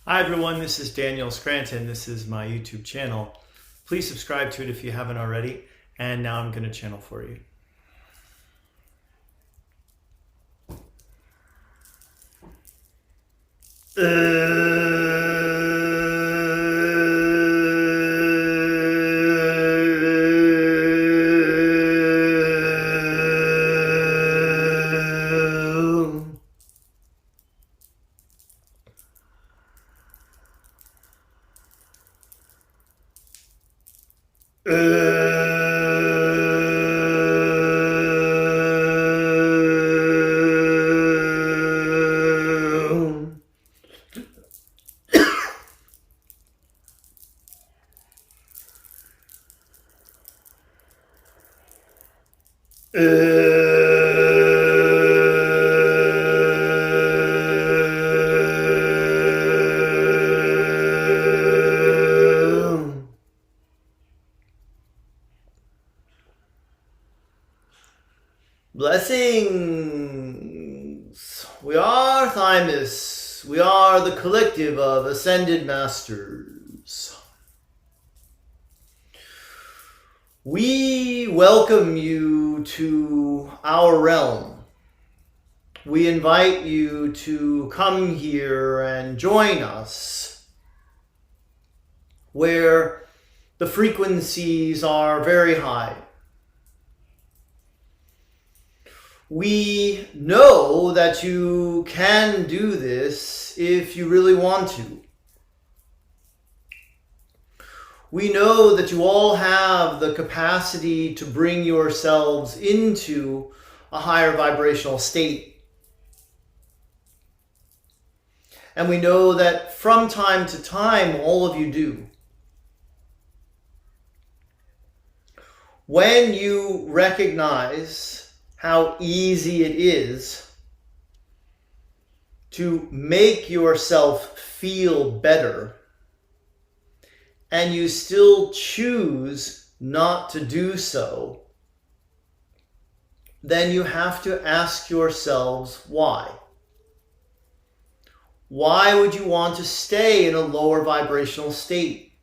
Hi everyone, this is Daniel Scranton. This is my YouTube channel. Please subscribe to it if you haven't already. And now I'm going to channel for you. Blessings! We are Thymus. We are the collective of ascended masters. We welcome you to our realm. We invite you to come here and join us where the frequencies are very high. We know that you can do this if you really want to. We know that you all have the capacity to bring yourselves into a higher vibrational state. And we know that from time to time, all of you do. When you recognize how easy it is to make yourself feel better, and you still choose not to do so, then you have to ask yourselves why. Why would you want to stay in a lower vibrational state?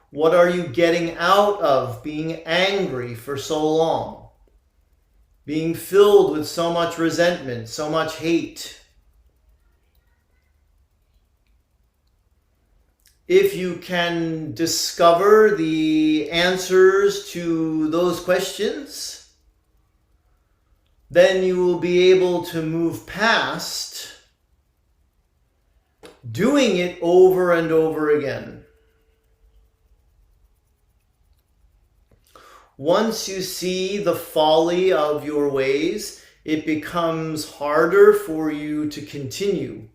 What are you getting out of being angry for so long? Being filled with so much resentment, so much hate? If you can discover the answers to those questions, then you will be able to move past doing it over and over again. Once you see the folly of your ways, it becomes harder for you to continue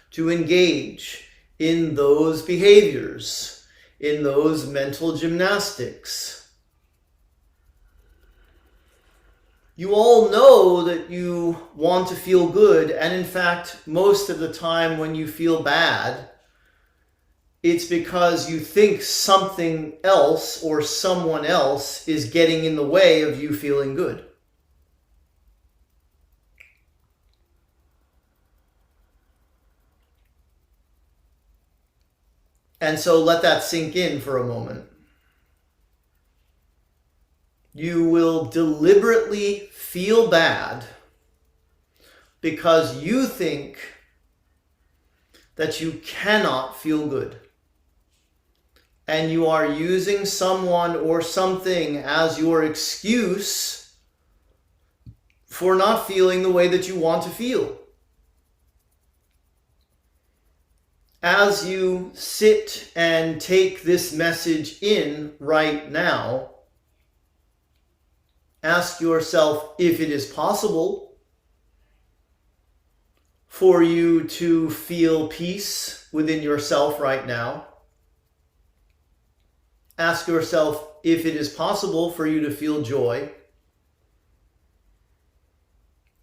to engage in those behaviors, in those mental gymnastics. You all know that you want to feel good, and in fact, most of the time when you feel bad, it's because you think something else or someone else is getting in the way of you feeling good. And so let that sink in for a moment. You will deliberately feel bad because you think that you cannot feel good. And you are using someone or something as your excuse for not feeling the way that you want to feel. As you sit and take this message in right now, ask yourself if it is possible for you to feel peace within yourself right now. Ask yourself if it is possible for you to feel joy.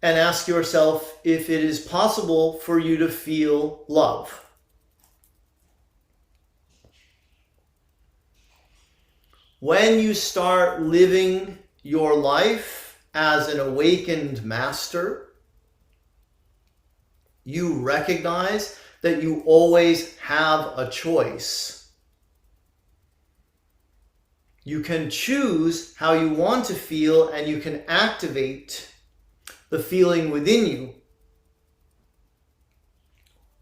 And ask yourself if it is possible for you to feel love. When you start living your life as an awakened master, You recognize that you always have a choice. You can choose how you want to feel, and you can activate the feeling within you.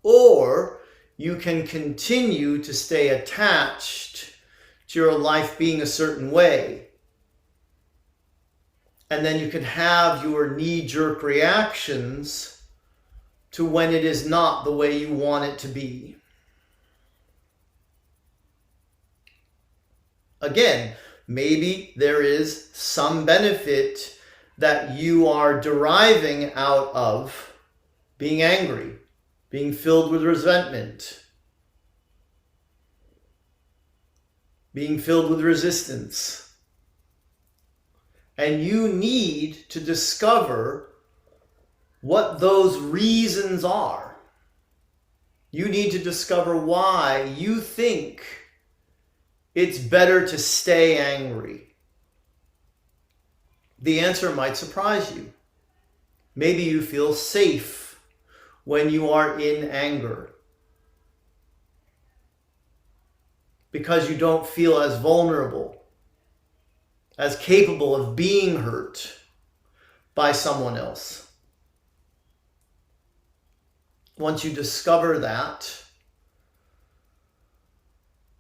Or you can continue to stay attached to your life being a certain way. And then you can have your knee-jerk reactions to when it is not the way you want it to be. Again, maybe there is some benefit that you are deriving out of being angry, being filled with resentment, being filled with resistance. And you need to discover what those reasons are. You need to discover why you think it's better to stay angry. The answer might surprise you. Maybe you feel safe when you are in anger because you don't feel as vulnerable, as capable of being hurt by someone else. Once you discover that,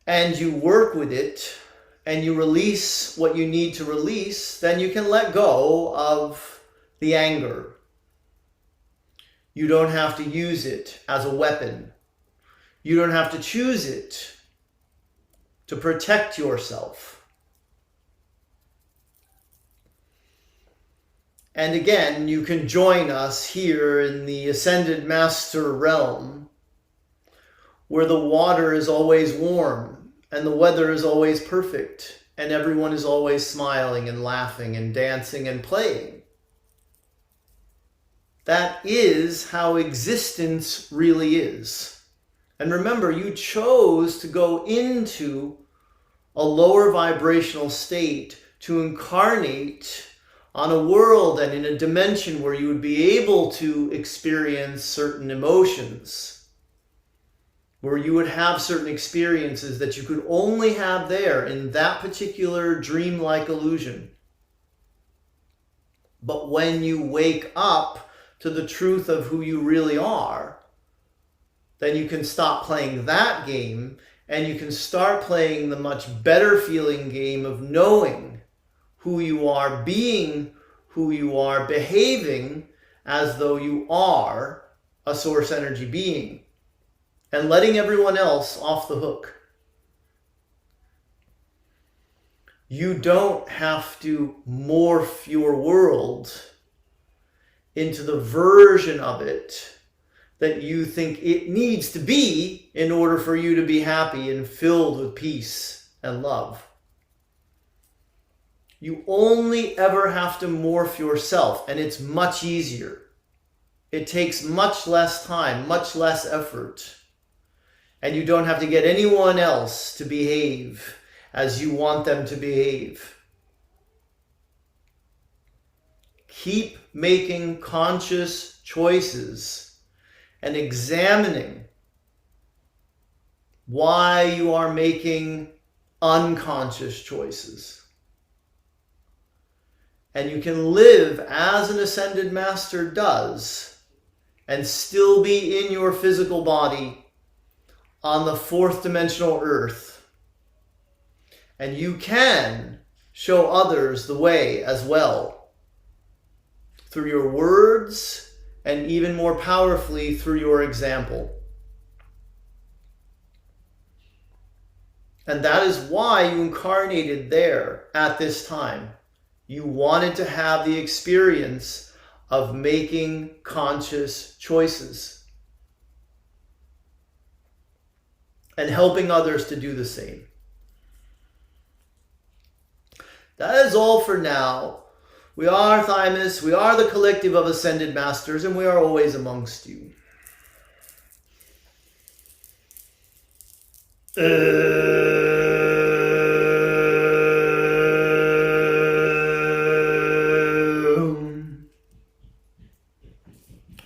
and you work with it, and you release what you need to release, then you can let go of the anger. You don't have to use it as a weapon. You don't have to choose it to protect yourself. And again, you can join us here in the Ascended Master realm, where the water is always warm and the weather is always perfect and everyone is always smiling and laughing and dancing and playing. That is how existence really is. And remember, you chose to go into a lower vibrational state to incarnate on a world and in a dimension where you would be able to experience certain emotions, where you would have certain experiences that you could only have there in that particular dreamlike illusion. But when you wake up to the truth of who you really are, then you can stop playing that game and you can start playing the much better feeling game of knowing who you are, being who you are, behaving as though you are a source energy being, and letting everyone else off the hook. You don't have to morph your world into the version of it that you think it needs to be in order for you to be happy and filled with peace and love. You only ever have to morph yourself, and it's much easier. It takes much less time, much less effort. And you don't have to get anyone else to behave as you want them to behave. Keep making conscious choices and examining why you are making unconscious choices. And you can live as an Ascended Master does and still be in your physical body on the fourth dimensional earth. And you can show others the way as well, through your words and even more powerfully through your example. And that is why you incarnated there at this time. You wanted to have the experience of making conscious choices and helping others to do the same. That is all for now. We are Thymus, we are the collective of Ascended Masters, and we are always amongst you.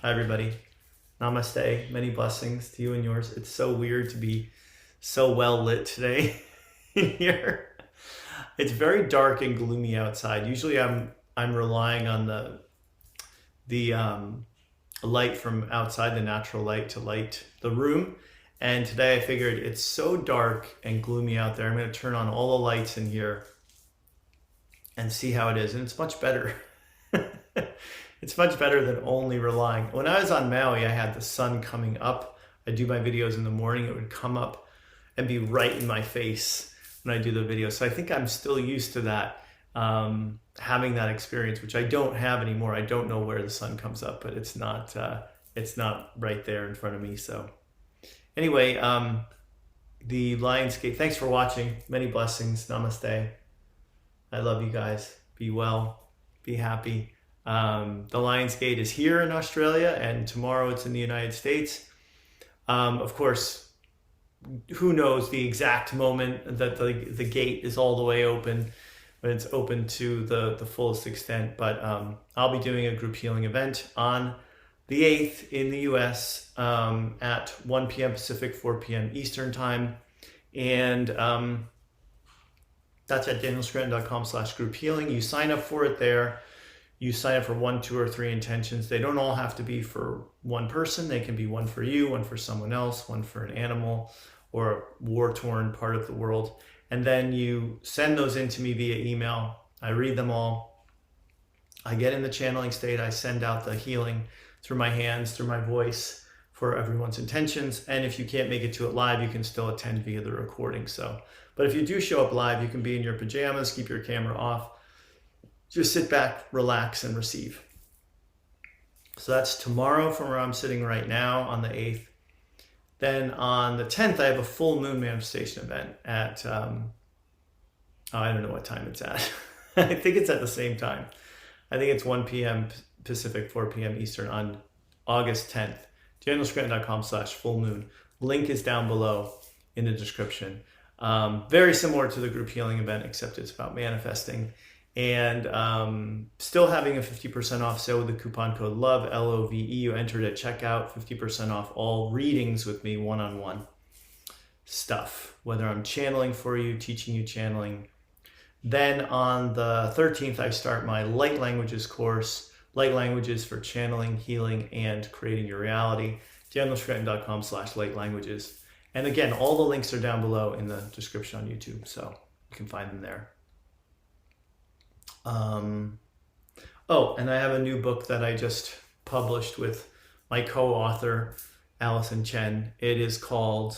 Hi everybody. Namaste. Namaste. Many blessings to you and yours. It's so weird to be so well lit today in here. It's very dark and gloomy outside. Usually I'm relying on the light from outside, the natural light, to light the room. And today I figured it's so dark and gloomy out there. I'm going to turn on all the lights in here and see how it is. And it's much better. It's much better than only relying. When I was on Maui, I had the sun coming up. I do my videos in the morning. It would come up and be right in my face when I do the video. So I think I'm still used to that, having that experience, which I don't have anymore. I don't know where the sun comes up, but it's not right there in front of me. So anyway, the Lionsgate, thanks for watching. Many blessings. Namaste. I love you guys. Be well. Be happy. The Lionsgate is here in Australia, and tomorrow it's in the United States. Of course, who knows the exact moment that the gate is all the way open, but it's open to the fullest extent. But I'll be doing a group healing event on the 8th in the US at 1 p.m. Pacific, 4 p.m. Eastern time. And that's at danielscranton.com/group healing. You sign up for it there. You sign up for 1, 2, or 3 intentions. They don't all have to be for one person. They can be one for you, one for someone else, one for an animal or a war-torn part of the world. And then you send those in to me via email. I read them all. I get in the channeling state. I send out the healing through my hands, through my voice for everyone's intentions. And if you can't make it to it live, you can still attend via the recording. But if you do show up live, you can be in your pajamas, keep your camera off. Just sit back, relax, and receive. So that's tomorrow from where I'm sitting right now on the 8th. Then on the 10th, I have a full moon manifestation event at, I don't know what time it's at. I think it's at the same time. I think it's 1 p.m. Pacific, 4 p.m. Eastern on August 10th. danielscranton.com/full moon. Link is down below in the description. Very similar to the group healing event, except it's about manifesting. And still having a 50% off sale with the coupon code LOVE, LOVE. You entered at checkout, 50% off all readings with me, one-on-one stuff, whether I'm channeling for you, teaching you channeling. Then on the 13th, I start my light languages course, light languages for channeling, healing, and creating your reality. danielscranton.com/light languages. And again, all the links are down below in the description on YouTube, so you can find them there. And I have a new book that I just published with my co-author, Allison Chen. It is called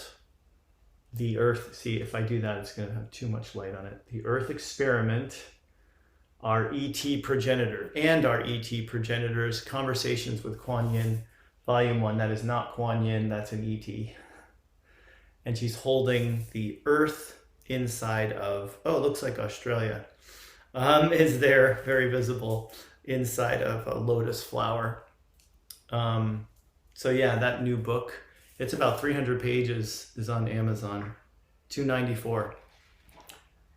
The Earth. See, if I do that, it's going to have too much light on it. The Earth Experiment, Our ET Progenitor, and Our ET Progenitors, Conversations with Kuan Yin, Volume 1. That is not Kuan Yin, that's an ET. And she's holding the Earth inside of, it looks like Australia. Is there, very visible, inside of a lotus flower. So yeah, that new book, it's about 300 pages, is on Amazon, $2.94.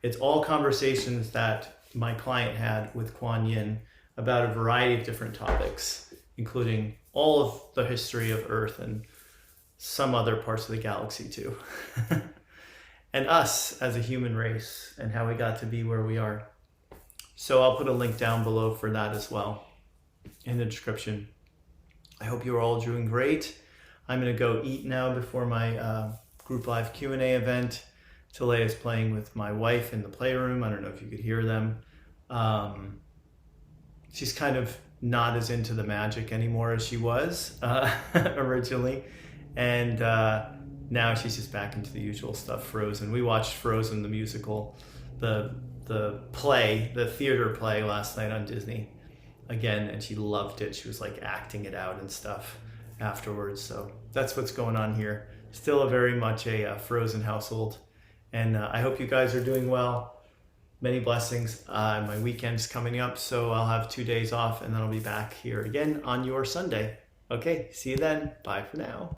It's all conversations that my client had with Kuan Yin about a variety of different topics, including all of the history of Earth and some other parts of the galaxy too. And us as a human race and how we got to be where we are. So I'll put a link down below for that as well in the description. I hope you're all doing great. I'm going to go eat now before my group live Q&A event. Tale is playing with my wife in the playroom. I don't know if you could hear them. She's kind of not as into the magic anymore as she was originally. And now she's just back into the usual stuff, Frozen. We watched Frozen, the musical, the play, the theater play last night on Disney again, and she loved it. She was like acting it out and stuff afterwards. So that's what's going on here. Still very much a Frozen household. And I hope you guys are doing well. Many blessings. My weekend's coming up, so I'll have 2 days off, and then I'll be back here again on your Sunday. Okay, see you then. Bye for now.